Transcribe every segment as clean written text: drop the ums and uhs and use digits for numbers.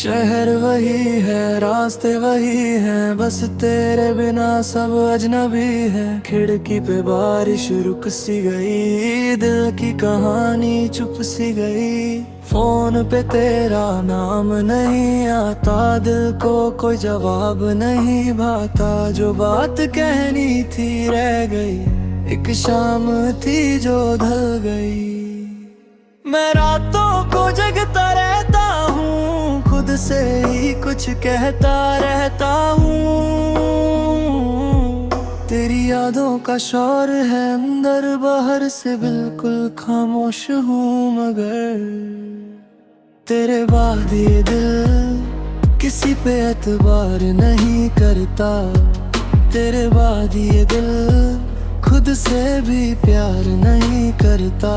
शहर वही है, रास्ते वही हैं, बस तेरे बिना सब अजनबी है। खिड़की पे बारिश रुक सी गई, दिल की कहानी चुप सी गई। फोन पे तेरा नाम नहीं आता, दिल को कोई जवाब नहीं भाता। जो बात कहनी थी रह गई, एक शाम थी जो ढल गई। मैं रातों को जगता रहता हूँ, खुद से ही कुछ कहता रहता हूँ। तेरी यादों का शोर है अंदर बाहर से बिल्कुल खामोश हूँ, मगर तेरे बाद ये दिल किसी पे एतबार नहीं करता। तेरे बाद ये दिल खुद से भी प्यार नहीं करता।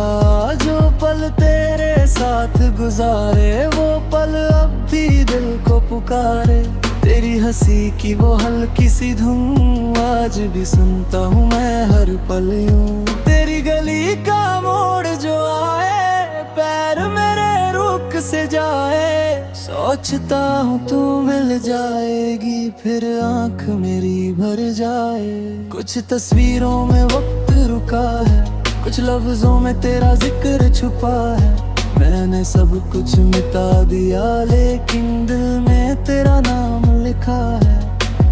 जो पल तेरे साथ गुजारे वो पल अब भी दिल को पुकारे। तेरी हंसी की वो हल्की सी धुन आज भी सुनता हूँ मैं हर पल यूं। तेरी गली का मोड़ जो आए, पैर मेरे रुक से जाए। सोचता हूँ तू मिल जाएगी, फिर आंख मेरी भर जाए। कुछ तस्वीरों में वक्त रुका है, कुछ लफ्जों में तेरा जिक्र छुपा है। मैंने सब कुछ मिटा दिया लेकिन दिल में तेरा नाम लिखा है।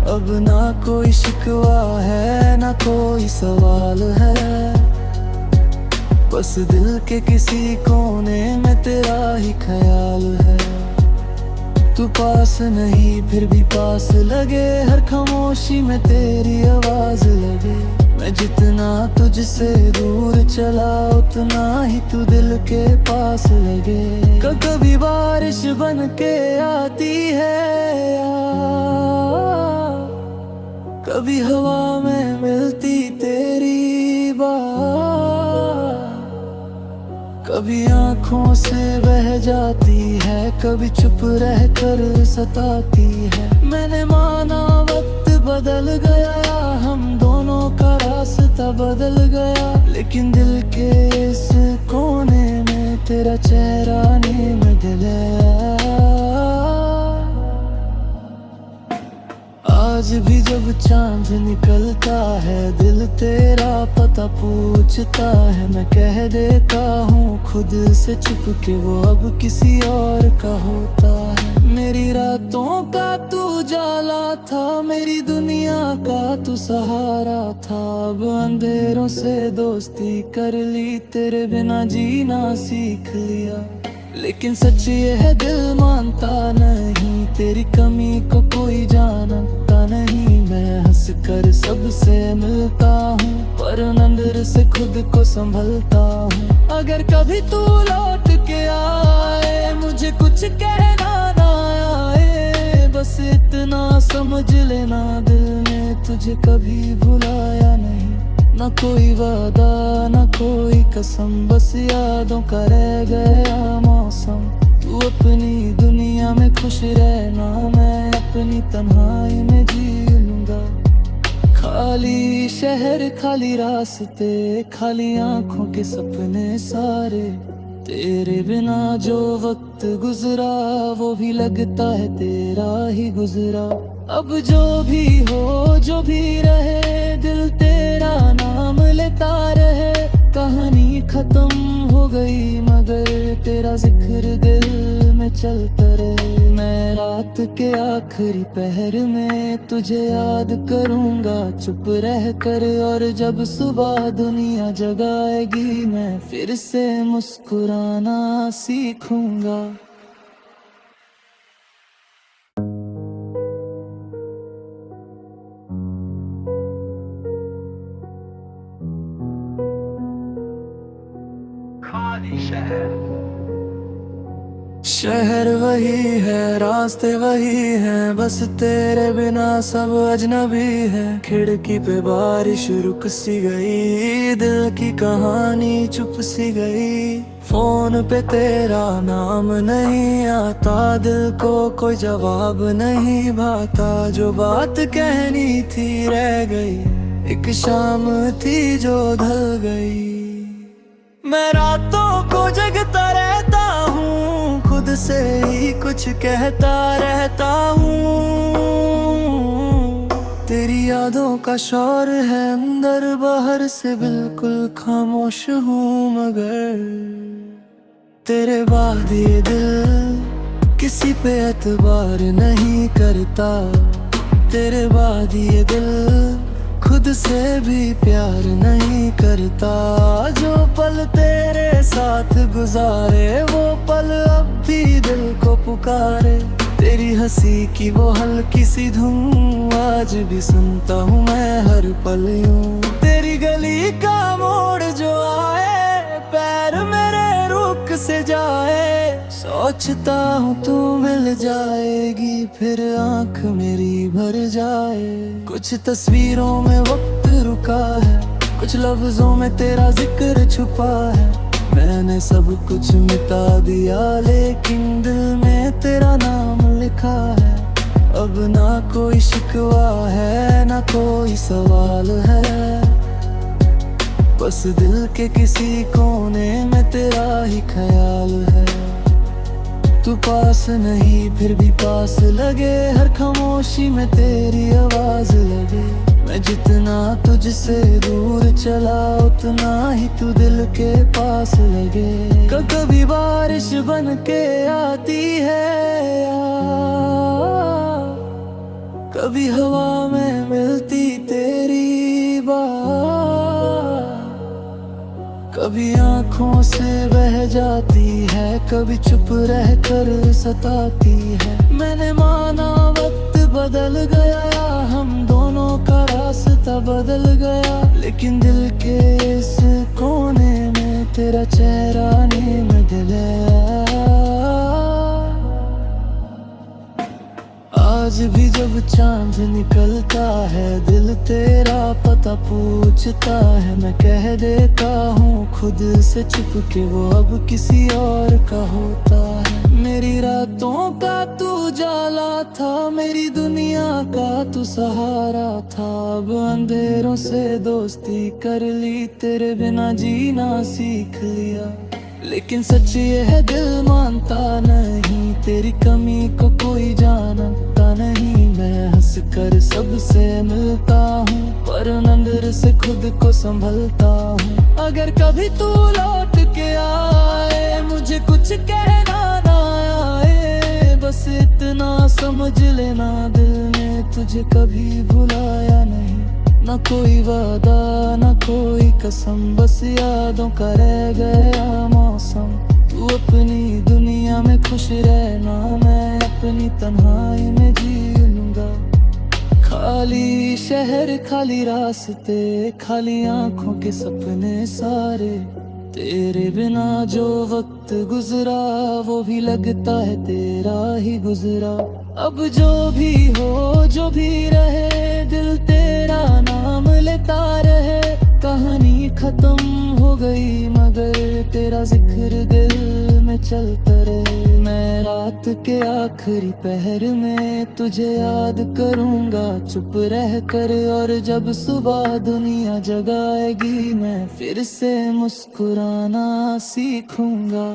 अब ना कोई शिकवा है ना कोई सवाल है, बस दिल के किसी कोने में तेरा ही ख्याल है। तू पास नहीं फिर भी पास लगे, हर खामोशी में तेरी आवाज लगे। मैं जितना तुझसे दूर चला उतना ही तू दिल के पास लगे। कभी बारिश बन के आती है यार, कभी हवा में मिलती तेरी बात। कभी आँखों से बह जाती है, कभी चुप रह कर सताती है। मैंने माना वक्त बदल गया, हम दोनों का रास्ता बदल गया, लेकिन दिल के इस कोने में तेरा चेहरा नहीं बदला। आज भी जब चांद निकलता है, दिल तेरा पता पूछता है। मैं कह देता हूँ खुद से छुप के, वो अब किसी और का होता है। मेरी रातों का तू जाला था, मेरी दुनिया का तू सहारा था। अब अंधेरों से दोस्ती कर ली, तेरे बिना जीना सीख लिया। लेकिन सच ये है दिल मानता नहीं, तेरी कमी को कोई जानता नहीं। मैं हंस कर सबसे मिलता हूँ, पर अंदर से खुद को संभलता हूँ। अगर कभी तू लौट के आए, मुझे कुछ कहना ना आए, बस इतना समझ लेना दिल ने तुझे कभी भुलाया नहीं। ना कोई वादा ना कोई कसम, बस यादों का रह गया मौसम। तू अपनी दुनिया में खुश रहना, मैं अपनी तन्हाई में जी लूंगा। खाली शहर खाली रास्ते, खाली आंखों के सपने सारे। तेरे बिना जो वक्त गुजरा वो भी लगता है तेरा ही गुजरा। अब जो भी हो जो भी रहे, दिल तेरा नाम लेता रहे। कहानी खत्म हो गई मगर तेरा जिक्र दिल में चलता रहे। मैं रात के आखिरी पहर में तुझे याद करूंगा चुप रह कर, और जब सुबह दुनिया जगाएगी मैं फिर से मुस्कुराना सीखूंगा। शहर वही है, रास्ते वही हैं, बस तेरे बिना सब अजनबी है। खिड़की पे बारिश रुक सी गई, दिल की कहानी चुप सी गई। फोन पे तेरा नाम नहीं आता, दिल को कोई जवाब नहीं भाता। जो बात कहनी थी रह गई, एक शाम थी जो ढल गई। मैं रातों को जगता रहता हूँ, खुद खुद से ही कुछ कहता रहता हूँ। तेरी यादों का शोर है अंदर बाहर से बिल्कुल खामोश हूँ, मगर तेरे बाद ये दिल किसी पे एतबार नहीं करता। तेरे बाद ये दिल खुद से भी प्यार नहीं करता। जो पल तेरे साथ गुजारे वो पल अब भी दिल को पुकारे। तेरी हंसी की वो हल्की सी धुन आज भी सुनता हूँ मैं हर पल यूं। तेरी गली का मोड़ जो आए पैर मेरे रुक से जाए, सोचता हूँ तू मिल जाएगी फिर आंख मेरी भर जाए। कुछ तस्वीरों में वक्त रुका है, कुछ लफ्जों में तेरा जिक्र छुपा है। मैंने सब कुछ मिटा दिया लेकिन दिल में तेरा नाम लिखा है। अब ना कोई शिकवा है ना कोई सवाल है, बस दिल के किसी कोने में तेरा ही ख्याल है। तू पास नहीं फिर भी पास लगे, हर खामोशी में तेरी आवाज लगे। मैं जितना तुझसे दूर चला उतना ही तू दिल के पास लगे। कभी बारिश बन के आती है कभी हवा में मिलती तेरी बात, कभी आँखों से बह जाती है कभी चुप रह कर सताती है। मैंने माना वक्त बदल गया हम दोनों का रास्ता बदल गया, लेकिन दिल के इस कोने में तेरा चेहरा नहीं बदला। आज भी जब चांद निकलता है दिल तेरा पता पूछता है। मैं कह देता हूँ खुद से छुप के वो अब किसी और का होता है। मेरी रातों का तू जाला था, मेरी दुनिया का तू सहारा था। अब अंधेरों से दोस्ती कर ली, तेरे बिना जीना सीख लिया। लेकिन सच ये है दिल मानता नहीं, तेरी कमी को कोई जानता नहीं। मैं हंस कर सबसे मिलता हूँ पर अंदर से खुद को संभलता हूँ। अगर कभी तू लौट के आए मुझे कुछ कहना ना आए, बस इतना समझ लेना दिल ने तुझे कभी भुलाया नहीं। ना कोई वादा ना कोई कसम, बस यादों का रह गया मौसम। तू अपनी दुनिया में खुश रहना, मैं अपनी तन्हाई में जी लूंगा। खाली शहर खाली रास्ते खाली आंखों के सपने सारे, तेरे बिना जो वक्त गुजरा वो भी लगता है तेरा ही गुजरा। अब जो भी हो जो भी रहे दिल तेरा नाम लेता रहे। कहानी खत्म हो गई मगर तेरा जिक्र दिल में चलता रहे। मैं रात के आखिरी पहर में तुझे याद करूंगा चुप रह कर, और जब सुबह दुनिया जगाएगी मैं फिर से मुस्कुराना सीखूंगा।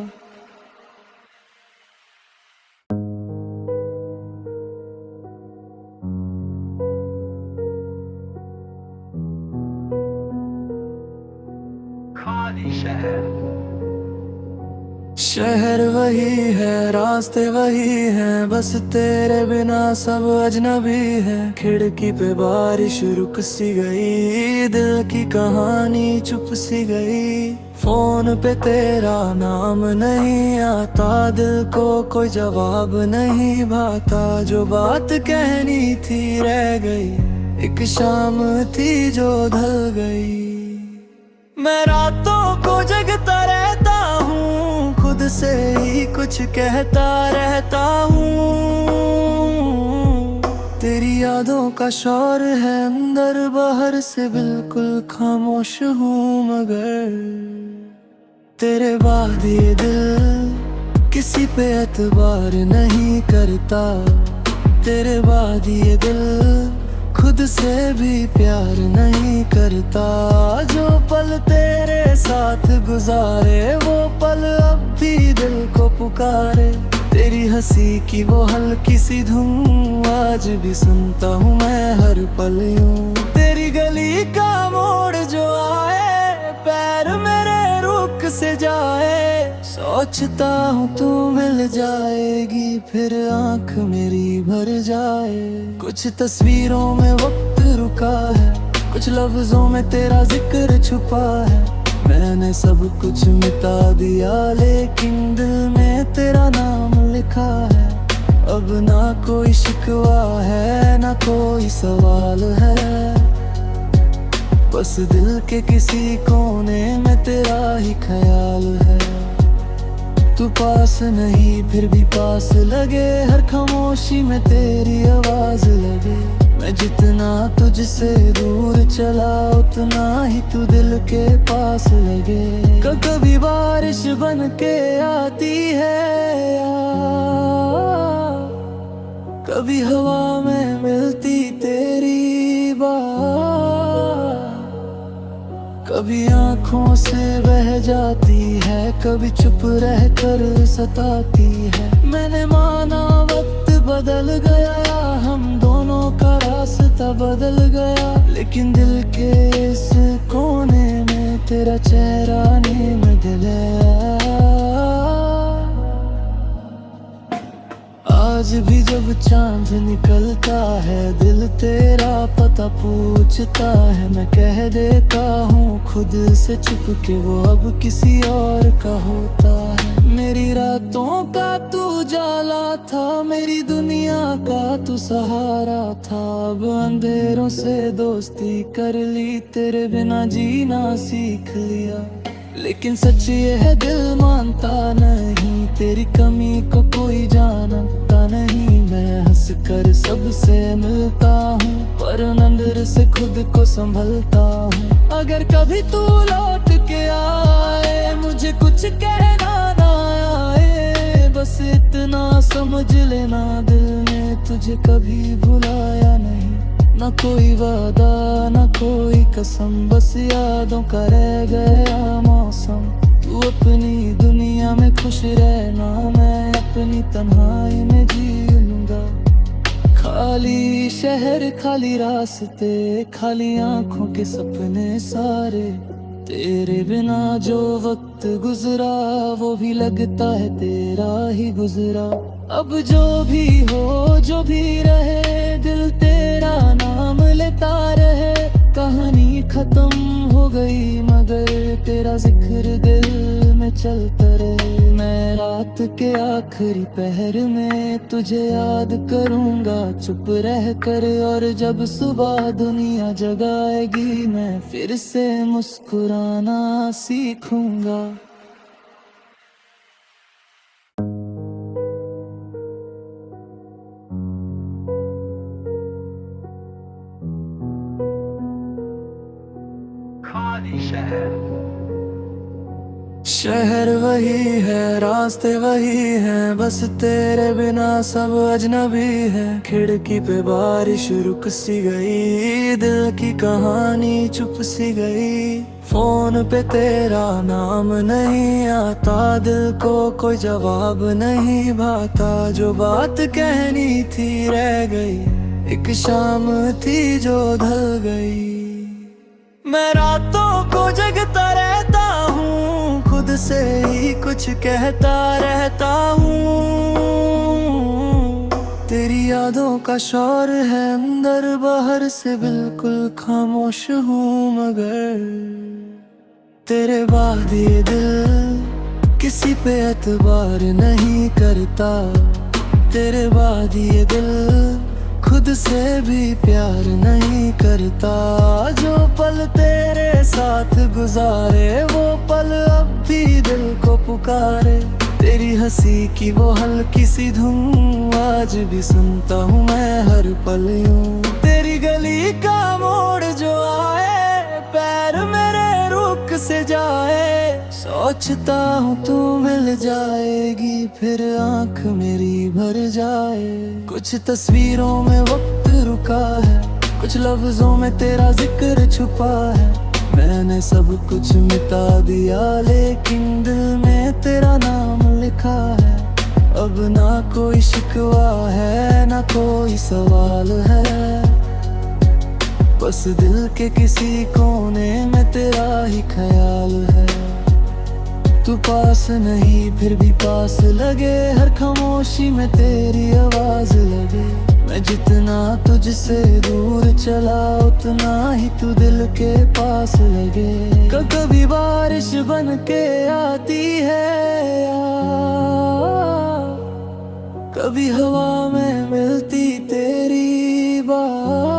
शहर वही है रास्ते वही हैं, बस तेरे बिना सब अजनबी है। खिड़की पे बारिश रुक सी गई, दिल की कहानी चुप सी गई। फोन पे तेरा नाम नहीं आता, दिल को कोई जवाब नहीं भाता। जो बात कहनी थी रह गई, एक शाम थी जो ढल गई। मैं रातों को जगता रहता हूँ, खुद से ही कुछ कहता रहता हूँ। तेरी यादों का शोर है अंदर बाहर से बिल्कुल खामोश हूँ, मगर तेरे बाद ये दिल किसी पे एतबार नहीं करता। तेरे बाद ये दिल खुद से भी प्यार नहीं करता। जो पल तेरे साथ गुजारे वो पल अब भी दिल को पुकारे। तेरी हंसी की वो हल्की सी धुन आज भी सुनता हूँ मैं हर पल यूं। तेरी गली का मोड़ जो आए पैर मेरे रुक से जाए, सोचता हूँ तू मिल जाएगी फिर आंख मेरी भर जाए। कुछ तस्वीरों में वक्त रुका है, कुछ लफ्जों में तेरा जिक्र छुपा है। मैंने सब कुछ मिटा दिया लेकिन दिल में तेरा नाम लिखा है। अब ना कोई शिकवा है ना कोई सवाल है, बस दिल के किसी कोने में तेरा ही ख्याल है। तू पास नहीं फिर भी पास लगे, हर खामोशी में तेरी आवाज लगे। मैं जितना तुझसे दूर चला उतना ही तू दिल के पास लगे। कभी बारिश बन के आती है कभी हवा में मिलती तेरी बात, कभी आँखों से बह जाती है कभी चुप रह कर सताती है। मैंने माना वक्त बदल गया, हम दोनों का रास्ता बदल गया, लेकिन दिल के इस कोने में तेरा चेहरा नहीं मिला। आज भी जब चांद निकलता है दिल तेरा पता पूछता है। मैं कह देता हूँ खुद से छुप के वो अब किसी और का होता है। मेरी रातों का तू जाला था, मेरी दुनिया का तू सहारा था। अब अंधेरों से दोस्ती कर ली, तेरे बिना जीना सीख लिया। लेकिन सच ये है दिल मानता नहीं, तेरी कमी को कोई जानता नहीं। मैं हंस कर सबसे मिलता हूँ पर अंदर से खुद को संभलता हूँ। अगर कभी तू लौट के आए मुझे कुछ कहना ना आए, बस इतना समझ लेना दिल ने तुझे कभी भुलाया नहीं। ना कोई वादा ना कोई कसम, बस यादों का रह गया मौसम। तू अपनी दुनिया में खुश रहना, मैं अपनी तन्हाई में जी लूंगा। खाली शहर खाली रास्ते खाली आंखों के सपने सारे, तेरे बिना जो वक्त गुजरा वो भी लगता है तेरा ही गुजरा। अब जो भी हो जो भी रहे दिल तेरा नाम लेता रहे। कहानी खत्म हो गई मगर तेरा जिक्र दिल में चलता रहे। मैं रात के आखिरी पहर में तुझे याद करूंगा चुप रह कर, और जब सुबह दुनिया जगाएगी मैं फिर से मुस्कुराना सीखूंगा। शहर वही है रास्ते वही हैं, बस तेरे बिना सब अजनबी है। खिड़की पे बारिश रुक सी गई, दिल की कहानी चुप सी गई। फोन पे तेरा नाम नहीं आता, दिल को कोई जवाब नहीं भाता। जो बात कहनी थी रह गई, एक शाम थी जो ढल गई। मैं रातों को जगता रहता हूँ, खुद से ही कुछ कहता रहता हूँ। तेरी यादों का शोर है अंदर बाहर से बिल्कुल खामोश हूँ, मगर तेरे बाद ये दिल किसी पे एतबार नहीं करता। तेरे बाद ये दिल खुद से भी प्यार नहीं करता। जो पल तेरे साथ गुजारे वो पल अब भी दिल को पुकारे। तेरी हंसी की वो हल्की सी धुन आज भी सुनता हूँ मैं हर पल यूं। तेरी गली का मोड़ जो आए पैर मेरे रुक से जाए, सोचता हूँ तू मिल जाएगी फिर आंख मेरी भर जाए। कुछ तस्वीरों में वक्त रुका है, कुछ लफ्जों में तेरा जिक्र छुपा है। मैंने सब कुछ मिटा दिया लेकिन दिल में तेरा नाम लिखा है। अब ना कोई शिकवा है ना कोई सवाल है, बस दिल के किसी कोने में तेरा ही ख्याल है। तू पास नहीं फिर भी पास लगे, हर खामोशी में तेरी आवाज लगे। मैं जितना तुझसे दूर चला उतना ही तू दिल के पास लगे। कभी बारिश बन के आती है यार, कभी हवा में मिलती तेरी बात,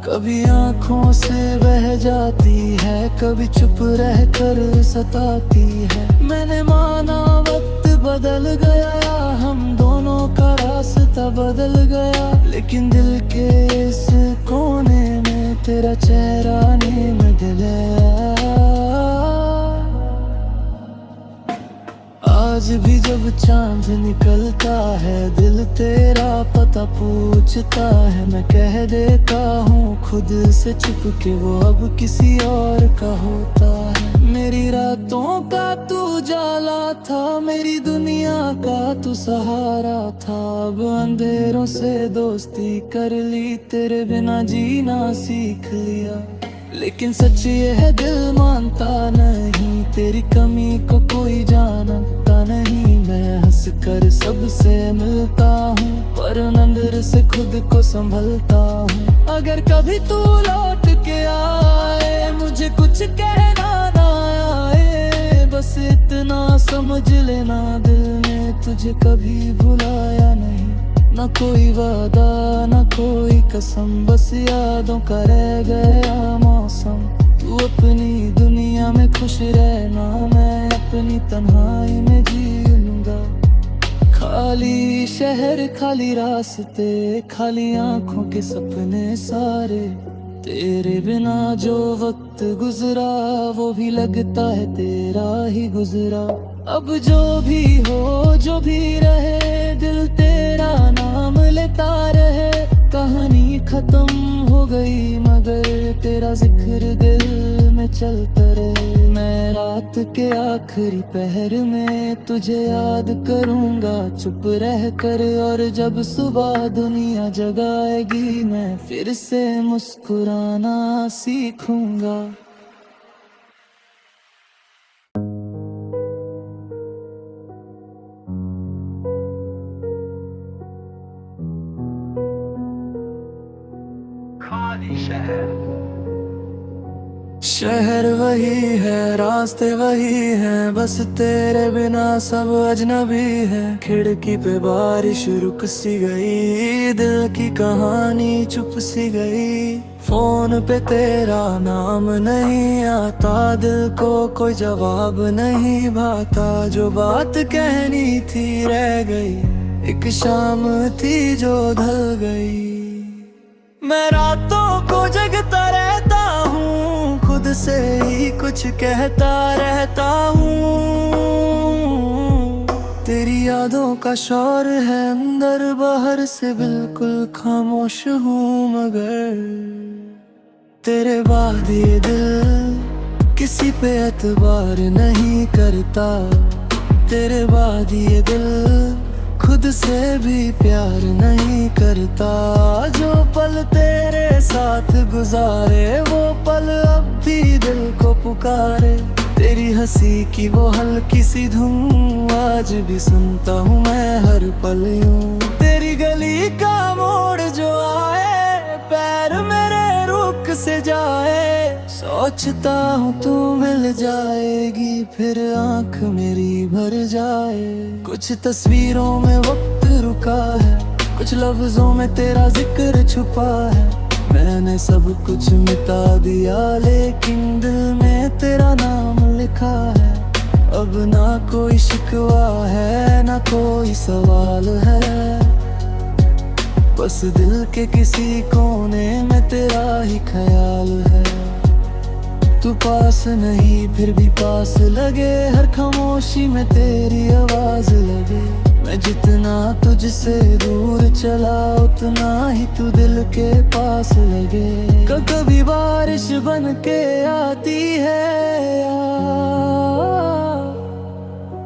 कभी आँखों से बह जाती है, कभी चुप रह कर सताती है। मैंने माना वक्त बदल गया, हम दोनों का रास्ता बदल गया, लेकिन दिल के इस कोने में तेरा चेहरा नहीं बदला। आज भी जब चांद निकलता है दिल तेरा पता पूछता है। मैं कह देता हूँ खुद से छुप के वो अब किसी और का होता है। मेरी रातों का तू जाला था, मेरी दुनिया का तू सहारा था। अब अंधेरों से दोस्ती कर ली, तेरे बिना जीना सीख लिया। लेकिन सच ये है दिल मानता नहीं, तेरी कमी को कोई जानता नहीं। मैं हंस कर सबसे मिलता हूँ पर अंदर से खुद को संभलता हूँ। अगर कभी तू लौट के आए मुझे कुछ कहना ना आए, बस इतना समझ लेना दिल ने तुझे कभी भुलाया नहीं। ना कोई वादा ना कोई कसम, बस यादों का रह गया मौसम। तू अपनी दुनिया में खुश रहना, मैं अपनी तन्हाई में जी लूंगा। खाली शहर खाली रास्ते, खाली आंखों के सपने सारे। तेरे बिना जो वक्त गुजरा वो भी लगता है तेरा ही गुजरा। अब जो भी हो जो भी रहे दिल तेरा नाम लेता रहे। कहानी खत्म हो गई मगर तेरा जिक्र दिल में चलता रहे। मैं रात के आखिरी पहर में तुझे याद करूंगा चुप रह कर, और जब सुबह दुनिया जगाएगी मैं फिर से मुस्कुराना सीखूंगा। शहर वही है रास्ते वही हैं, बस तेरे बिना सब अजनबी है। खिड़की पे बारिश रुक सी गई, दिल की कहानी चुप सी गई। फोन पे तेरा नाम नहीं आता, दिल को कोई जवाब नहीं भाता। जो बात कहनी थी रह गई, एक शाम थी जो ढल गई। मैं रातों को जगता रहता हूँ, खुद से ही कुछ कहता रहता हूँ। तेरी यादों का शोर है अंदर बाहर से बिल्कुल खामोश हूँ, मगर तेरे बाद ये दिल किसी पे एतबार नहीं करता। तेरे बाद ये दिल खुद से भी प्यार नहीं करता। जो पल तेरे साथ गुजारे वो पल अब भी दिल को पुकारे। तेरी हंसी की वो हल्की सी धुन आज भी सुनता हूँ मैं हर पल यूं। तेरी गली का मोड़ जो आए पैर मेरे रुक से जाए, सोचता हूँ तू मिल जाएगी फिर आँख मेरी भर जाए। कुछ तस्वीरों में वक्त रुका है, कुछ लफ्जों में तेरा जिक्र छुपा है। मैंने सब कुछ मिटा दिया लेकिन दिल में तेरा नाम लिखा है। अब ना कोई शिकवा है ना कोई सवाल है, बस दिल के किसी कोने में तेरा ही ख्याल है। तू पास नहीं फिर भी पास लगे, हर खामोशी में तेरी आवाज लगे। मैं जितना तुझसे दूर चला उतना ही तू दिल के पास लगे। कभी बारिश बन के आती है यार,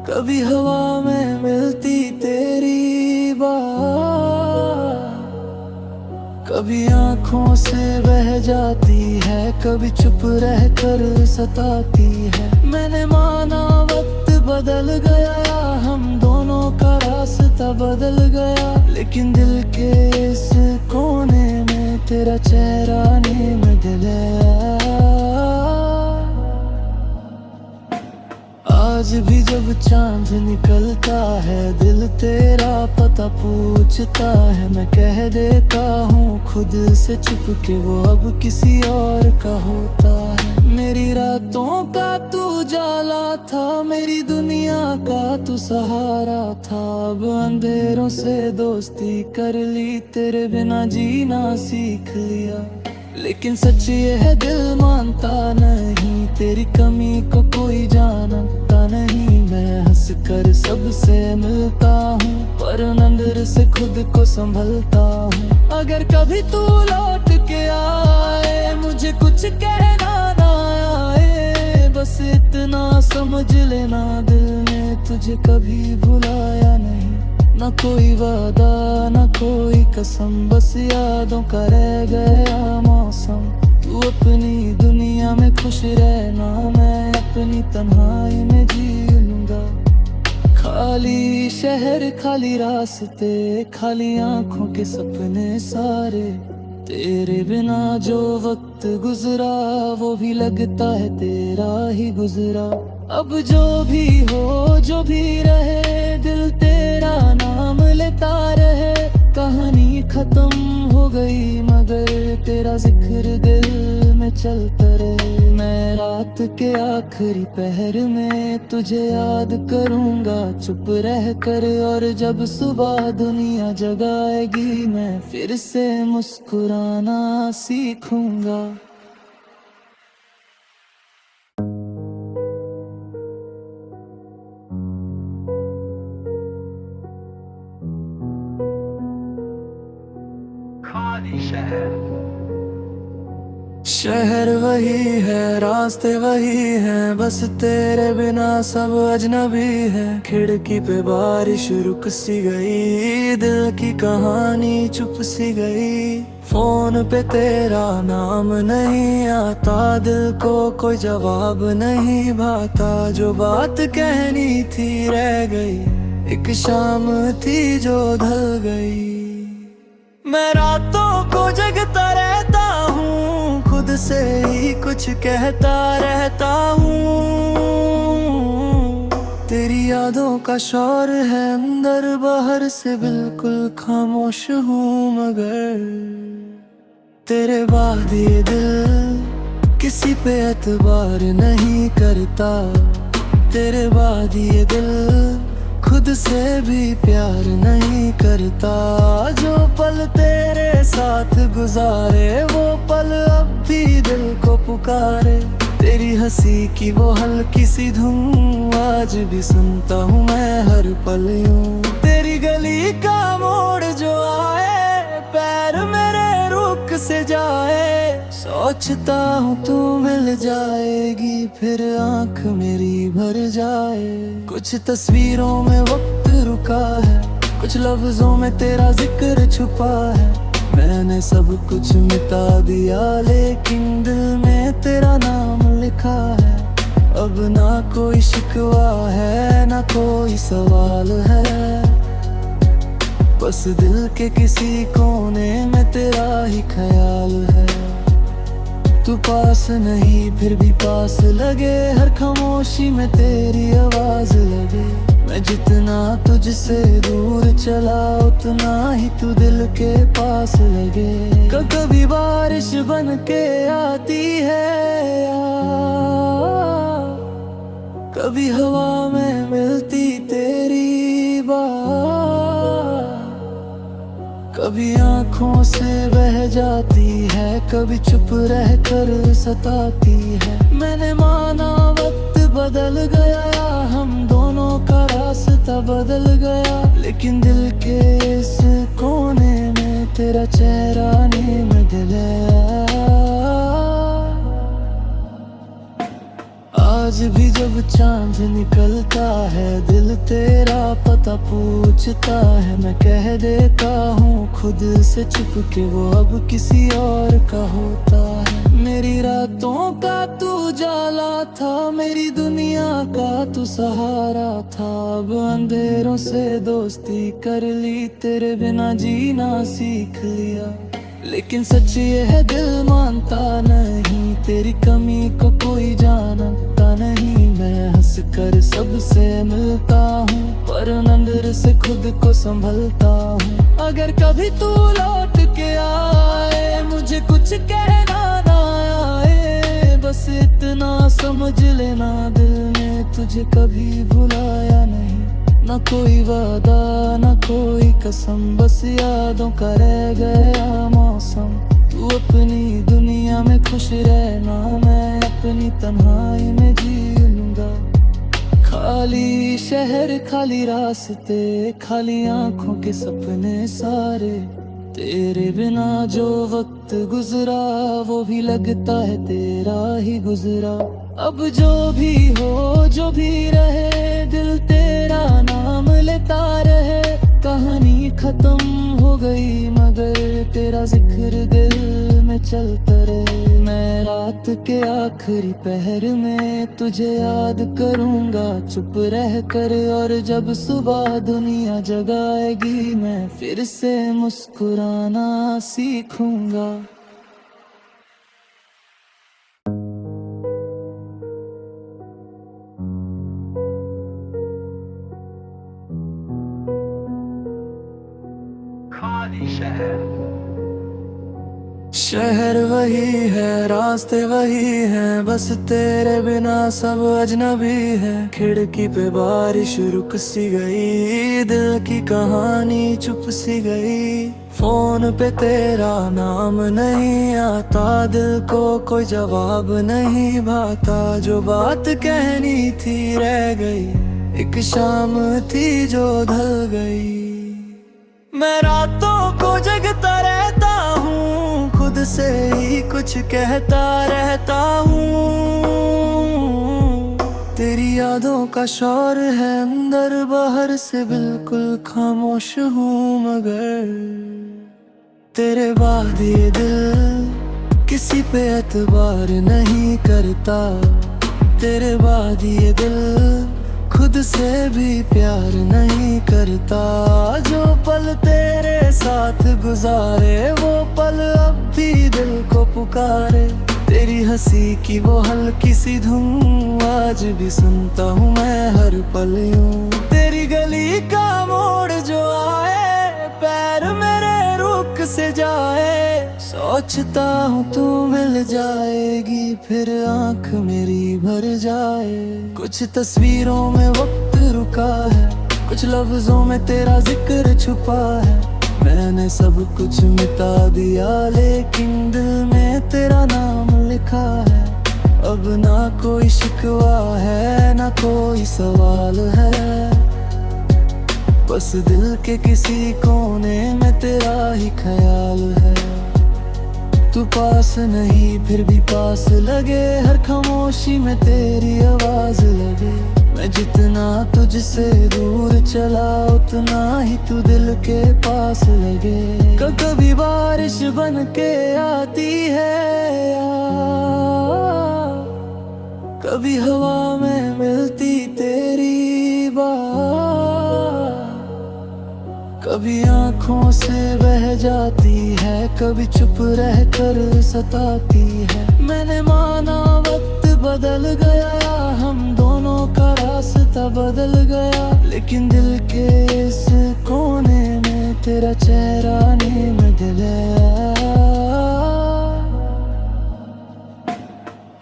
कभी हवा में मिलती तेरी बात, कभी आंखों से बह जाती है, कभी चुप रहकर सताती है। मैंने माना वक्त बदल गया, हम दोनों का रास्ता बदल गया, लेकिन दिल के इस कोने में तेरा चेहरा नहीं बदला। आज भी जब चांद निकलता है, दिल तेरा पता पूछता है। मैं कह देता हूँ खुद से छुप के, वो अब किसी और का होता है। मेरी रातों का तू जाला था, मेरी दुनिया का तू सहारा था। अब अंधेरों से दोस्ती कर ली, तेरे बिना जीना सीख लिया। लेकिन सच ये है दिल मानता नहीं, तेरी कमी को कोई जानता नहीं। मैं हंस कर सबसे मिलता हूँ, पर अंदर से खुद को संभलता हूँ। अगर कभी तू लौट के आए, मुझे कुछ कहना ना आए, बस इतना समझ लेना दिल ने तुझे कभी भुलाया नहीं। ना कोई वादा ना कोई कसम, बस यादों का रह गया मौसम। तू अपनी दुनिया में खुश रहना, मैं अपनी तन्हाई में जी लूंगा। खाली शहर खाली रास्ते, खाली आंखों के सपने सारे। तेरे बिना जो वक्त गुजरा, वो भी लगता है तेरा ही गुजरा। अब जो भी हो जो भी रहे, दिल तेरा नाम लेता रहे। कहानी खत्म हो गई मगर तेरा जिक्र दिल में चलता रहे। मैं रात के आखिरी पहर में तुझे याद करूंगा चुप रह कर, और जब सुबह दुनिया जगाएगी, मैं फिर से मुस्कुराना सीखूंगा। शहर वही है, रास्ते वही हैं, बस तेरे बिना सब अजनबी है। खिड़की पे बारिश रुक सी गई, दिल की कहानी चुप सी गई। फोन पे तेरा नाम नहीं आता, दिल को कोई जवाब नहीं भाता। जो बात कहनी थी रह गई, एक शाम थी जो ढल गई। मैं रातों को जगता रहता हूँ, खुद से ही कुछ कहता रहता हूँ। तेरी यादों का शोर है अंदर बाहर से, बिल्कुल खामोश हूँ मगर तेरे बाद ये दिल किसी पे एतबार नहीं करता। तेरे बाद ये दिल खुद से भी प्यार नहीं करता। जो पल तेरे साथ गुजारे, वो पल अब भी दिल को पुकारे। तेरी हंसी की वो हल्की सी धुन आज भी सुनता हूँ मैं हर पल यूं। तेरी गली का मोड़ जो आए, पैर मेरे रुक से जाए। सोचता हूँ तू मिल जाएगी, फिर आंख मेरी भर जाए। कुछ तस्वीरों में वक्त रुका है, कुछ लफ्जों में तेरा जिक्र छुपा है। मैंने सब कुछ मिटा दिया, लेकिन दिल में तेरा नाम लिखा है। अब ना कोई शिकवा है ना कोई सवाल है, बस दिल के किसी कोने में तेरा ही ख्याल है। तू पास नहीं फिर भी पास लगे, हर खामोशी में तेरी आवाज लगे। मैं जितना तुझसे दूर चला, उतना ही तू दिल के पास लगे। कभी बारिश बन के आती है यार, कभी हवा में मिलती तेरी बात। कभी आंखों से बह जाती है, कभी चुप रहकर सताती है। मैंने माना वक्त बदल गया, हम दोनों का रास्ता बदल गया, लेकिन दिल के इस कोने में तेरा चेहरा नहीं बदला। आज आज भी जब चांद निकलता है दिल तेरा पता पूछता है, मैं कह देता हूँ खुद से छुप के वो अब किसी और का होता है। मेरी रातों का तू जाला था, मेरी दुनिया का तू सहारा था। अब अंधेरों से दोस्ती कर ली, तेरे बिना जीना सीख लिया। लेकिन सच ये है दिल मानता नहीं, तेरी कमी को कोई जानता नहीं। मैं हंस कर सबसे मिलता हूँ पर अंदर से खुद को संभलता हूँ। अगर कभी तू लौट के आए मुझे कुछ कहना ना आए, बस इतना समझ लेना दिल ने तुझे कभी भुलाया नहीं। ना कोई वादा ना कोई कसम, बस यादों का रह गया मौसम। तू अपनी दुनिया में खुश रहना, मैं अपनी तन्हाई में जी लूंगा। खाली शहर खाली रास्ते, खाली आंखों के सपने सारे। तेरे बिना जो वक्त गुजरा वो भी लगता है तेरा ही गुजरा। अब जो भी हो जो भी रहे दिल तेरा नाम लेता रहे। कहानी खत्म हो गई मगर तेरा जिक्र दिल में चलता रहे। मैं रात के आखिरी पहर में तुझे याद करूंगा चुप रह कर, और जब सुबह दुनिया जगाएगी मैं फिर से मुस्कुराना सीखूंगा। शहर वही है रास्ते वही हैं, बस तेरे बिना सब अजनबी है। खिड़की पे बारिश रुक सी गई, दिल की कहानी चुप सी गई। फोन पे तेरा नाम नहीं आता, दिल को कोई जवाब नहीं भाता। जो बात कहनी थी रह गई, एक शाम थी जो ढल गई। मैं रातों को जगता रहता हूँ, खुद से ही कुछ कहता रहता हूँ। तेरी यादों का शोर है अंदर बाहर से बिल्कुल खामोश हूँ, मगर तेरे बाद ये दिल किसी पे एतबार नहीं करता। तेरे बाद ये दिल खुद से भी प्यार नहीं करता। जो पल तेरे साथ गुजारे वो पल अब भी दिल को पुकारे। तेरी हंसी की वो हल्की सी धुन आज भी सुनता हूँ मैं हर पल यूं। तेरी गली का मोड़ जो आए पैर मेरे रुक से जाए। सोचता हूँ तू मिल जाएगी फिर आंख मेरी भर जाए। कुछ तस्वीरों में वक्त रुका है, कुछ लफ्जों में तेरा जिक्र छुपा है। मैंने सब कुछ मिटा दिया लेकिन दिल में तेरा नाम लिखा है। अब ना कोई शिकवा है ना कोई सवाल है, बस दिल के किसी कोने में तेरा ही ख्याल है। तू पास नहीं फिर भी पास लगे, हर खामोशी में तेरी आवाज लगे। मैं जितना तुझसे दूर चला उतना ही तू दिल के पास लगे। कभी बारिश बन के आती है कभी हवा में मिलती तेरी बात। कभी आँखों से बह जाती है कभी चुप रह कर सताती है। मैंने माना वक्त बदल गया, हम दोनों का रास्ता बदल गया, लेकिन दिल के इस कोने में तेरा चेहरा नहीं बदला।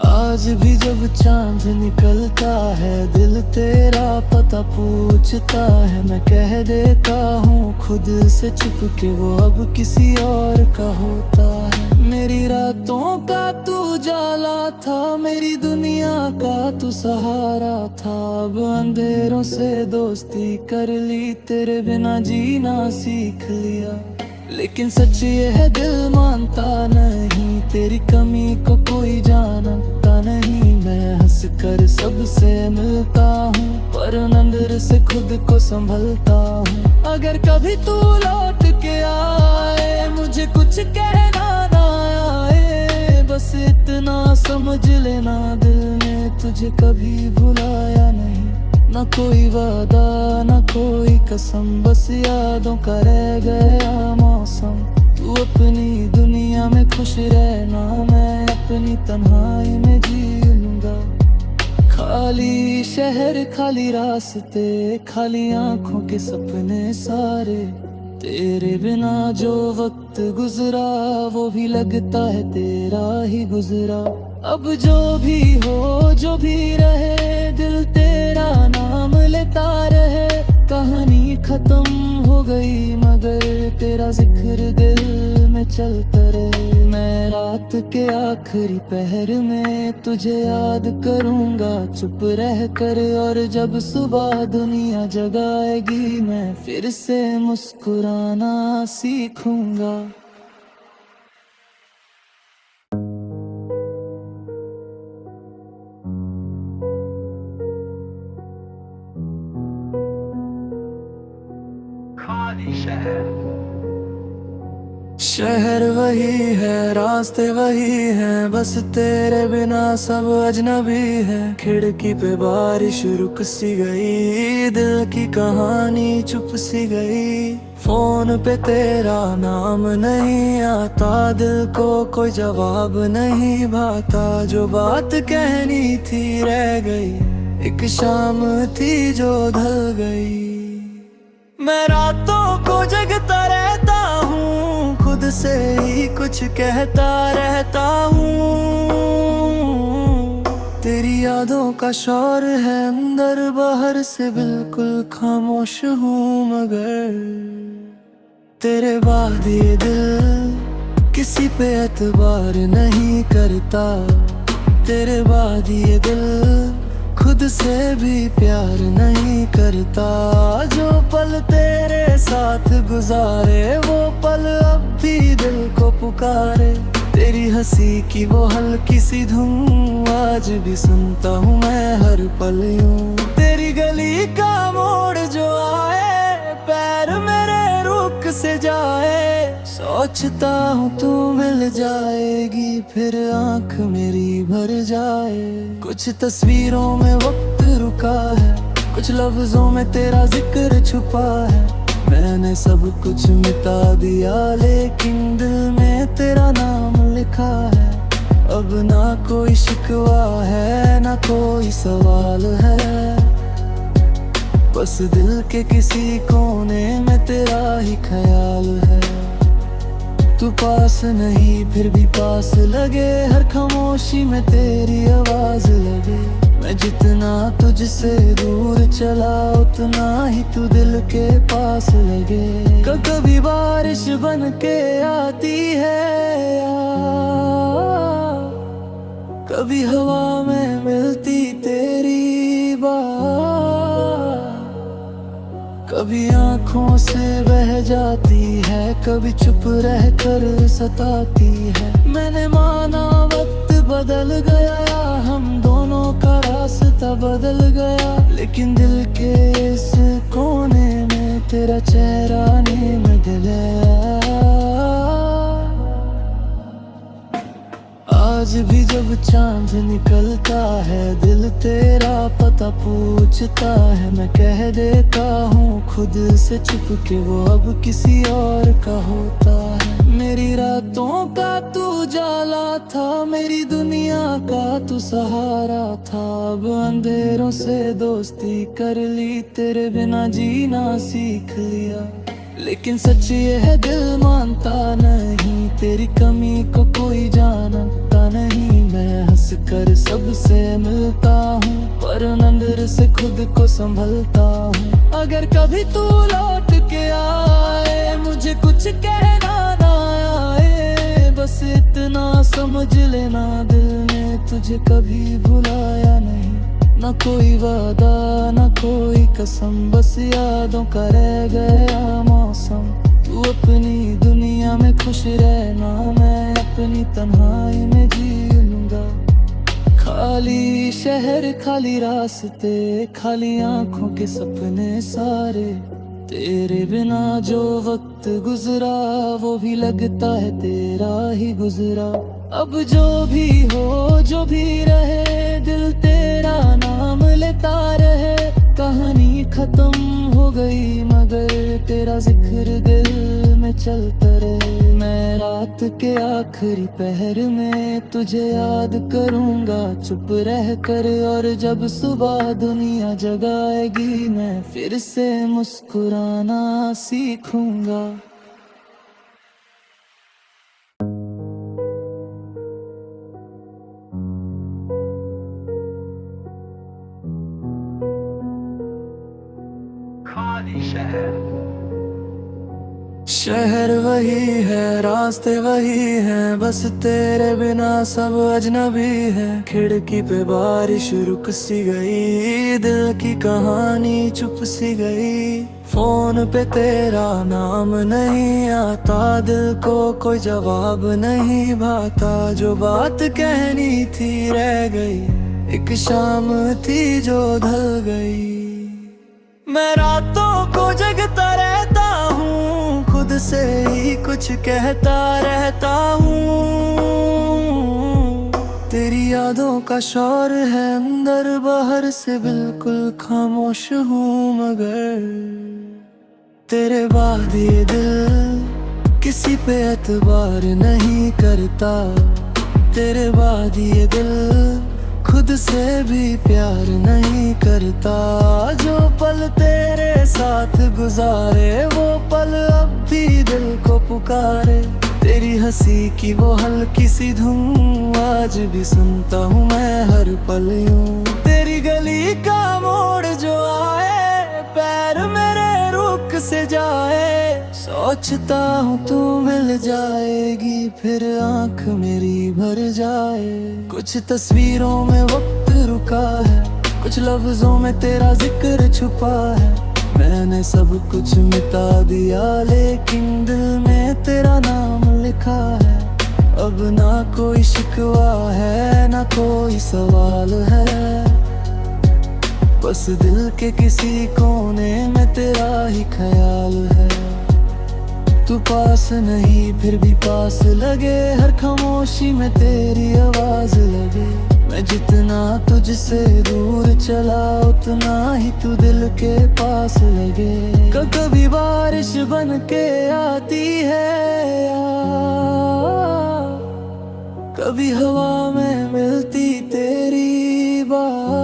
आज भी जब चांद निकलता है दिल तेरा पता पूछता है। मैं कह देता हूँ खुद से छुप के वो अब किसी और का होता है। मेरी रातों का तू जाला था, मेरी दुनिया का तू सहारा था। अब अंधेरों से दोस्ती कर ली, तेरे बिना जीना सीख लिया। लेकिन सच ये है दिल मानता नहीं, तेरी कमी को कोई जानता नहीं। मैं हंस कर सबसे मिलता हूँ, पर अंदर से खुद को संभलता हूँ। अगर कभी तू लौट के आए, मुझे कुछ कहना ना आए, बस इतना समझ लेना दिल ने तुझे कभी भुलाया नहीं। ना कोई वादा ना कोई कसम, बस यादों का रह गया मौसम। तू अपनी दुनिया में खुश रहना, मैं अपनी तन्हाई में जी लूंगा। खाली शहर खाली रास्ते, खाली आंखों के सपने सारे, तेरे बिना जो वक्त गुजरा वो भी लगता है तेरा ही गुजरा। अब जो भी हो जो भी रहे, दिल तेरा नाम लेता रहे। कहानी खत्म हो गई मगर तेरा जिक्र दिल में चलता रहे। मैं रात के आखिरी पहर में तुझे याद करूंगा चुप रह कर, और जब सुबह दुनिया जगाएगी मैं फिर से मुस्कुराना सीखूंगा। शहर वही है, रास्ते वही हैं, बस तेरे बिना सब अजनबी है। खिड़की पे बारिश रुक सी गई, दिल की कहानी चुप सी गई। फोन पे तेरा नाम नहीं आता, दिल को कोई जवाब नहीं भाता। जो बात कहनी थी रह गई, एक शाम थी जो ढल गई। मैं रातों को जगता रहता हूँ, खुद से ही कुछ कहता रहता हूँ। तेरी यादों का शोर है अंदर बाहर से, बिल्कुल खामोश हूँ मगर तेरे बाद ये दिल किसी पे एतबार नहीं करता। तेरे बाद ये दिल खुद से भी प्यार नहीं करता। जो पल तेरे साथ गुजारे वो पल अब भी दिल को पुकारे। तेरी हंसी की वो हल्की सी धुन आज भी सुनता हूँ मैं हर पल यूं। तेरी गली का मोड़ जो आए, पैर मेरे रुक से जाए। सोचता हूँ तू मिल जाएगी फिर आंख मेरी भर जाए। कुछ तस्वीरों में वक्त रुका है, कुछ लफ्जों में तेरा जिक्र छुपा है। मैंने सब कुछ मिटा दिया लेकिन दिल में तेरा नाम लिखा है। अब ना कोई शिकवा है ना कोई सवाल है, बस दिल के किसी कोने में तेरा ही ख्याल है। तू पास नहीं फिर भी पास लगे, हर खामोशी में तेरी आवाज लगे। मैं जितना तुझसे दूर चला उतना ही तू दिल के पास लगे। कभी बारिश बन के आती है कभी हवा में मिलती तेरी बात। कभी आँखों से बह जाती है, कभी चुप रह कर सताती है। मैंने माना वक्त बदल गया, हम दोनों का रास्ता बदल गया, लेकिन दिल के इस कोने में तेरा चेहरा नहीं मिला। आज भी जब चांद निकलता है दिल तेरा पता पूछता है। मैं कह देता हूँ खुद से छुप के वो अब किसी और का होता है। मेरी रातों का तू जाला था, मेरी दुनिया का तू सहारा था। अब अंधेरों से दोस्ती कर ली, तेरे बिना जीना सीख लिया। लेकिन सच ये है दिल मानता नहीं, तेरी कमी को कोई जानता नहीं। मैं हंस कर सबसे मिलता हूँ पर अंदर से खुद को संभलता हूँ। अगर कभी तू लौट के आए, मुझे कुछ कहना ना आए, बस इतना समझ लेना दिल ने तुझे कभी भुलाया नहीं। ना कोई वादा ना कोई कसम, बस यादों का रह गया मौसम। तू अपनी दुनिया में खुश रहना, मैं अपनी तन्हाई में जी लूंगा। खाली खाली शहर, खाली रास्ते, खाली आंखों के सपने सारे। तेरे बिना जो वक्त गुजरा वो भी लगता है तेरा ही गुजरा। अब जो भी हो जो भी रहे, दिल तेरा नाम लेता रहे। कहानी खत्म हो गई मगर तेरा जिक्र दिल में चलता रहे। मैं रात के आखिरी पहर में तुझे याद करूंगा चुप रह कर, और जब सुबह दुनिया जगाएगी मैं फिर से मुस्कुराना सीखूंगा। शहर वही है, रास्ते वही हैं, बस तेरे बिना सब अजनबी है। खिड़की पे बारिश रुक सी गई, दिल की कहानी चुप सी गई। फोन पे तेरा नाम नहीं आता, दिल को कोई जवाब नहीं भाता। जो बात कहनी थी रह गई, एक शाम थी जो ढल गई। मैं रातों को जगता रहता हूँ, खुद से ही कुछ कहता रहता हूँ। तेरी यादों का शोर है अंदर बाहर से, बिल्कुल खामोश हूँ मगर तेरे बाद ये दिल किसी पे एतबार नहीं करता। तेरे बाद ये दिल खुद से भी प्यार नहीं करता। जो पल तेरे साथ गुजारे वो पल अब भी दिल को पुकारे। तेरी हंसी की वो हल्की सी धुन आज भी सुनता हूँ मैं हर पल यूं। तेरी गली का मोड़ जो आए, पैर मेरे रुक से जाए। सोचता हूँ तू मिल जाएगी फिर आंख मेरी भर जाए। कुछ तस्वीरों में वक्त रुका है, कुछ लफ्जों में तेरा जिक्र छुपा है। मैंने सब कुछ मिटा दिया लेकिन दिल में तेरा नाम लिखा है। अब ना कोई शिकवा है ना कोई सवाल है, बस दिल के किसी कोने में तेरा ही ख्याल है। तू पास नहीं फिर भी पास लगे, हर खामोशी में तेरी आवाज लगे। मैं जितना तुझसे दूर चला उतना ही तू दिल के पास लगे। कभी बारिश बन के आती है यार, कभी हवा में मिलती तेरी बात।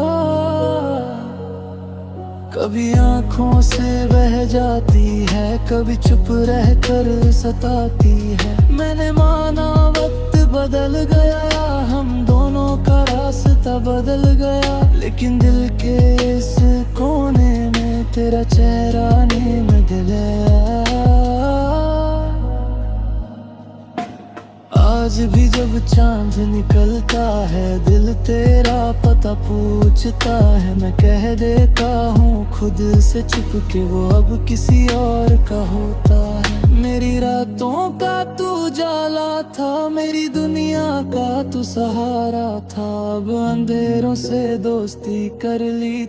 कभी आँखों से बह जाती है, कभी चुप रह कर सताती है। मैंने माना वक्त बदल गया, हम दोनों का रास्ता बदल गया, लेकिन दिल के इस कोने में तेरा चेहरा नहीं बदला। आज भी जब चांद निकलता है दिल तेरा पता पूछता है। मैं कह देता हूँ खुद से छुप के वो अब किसी और का होता है। मेरी रातों का तू जाला था, मेरी दुनिया का तू सहारा था। अब अंधेरों से दोस्ती कर ली।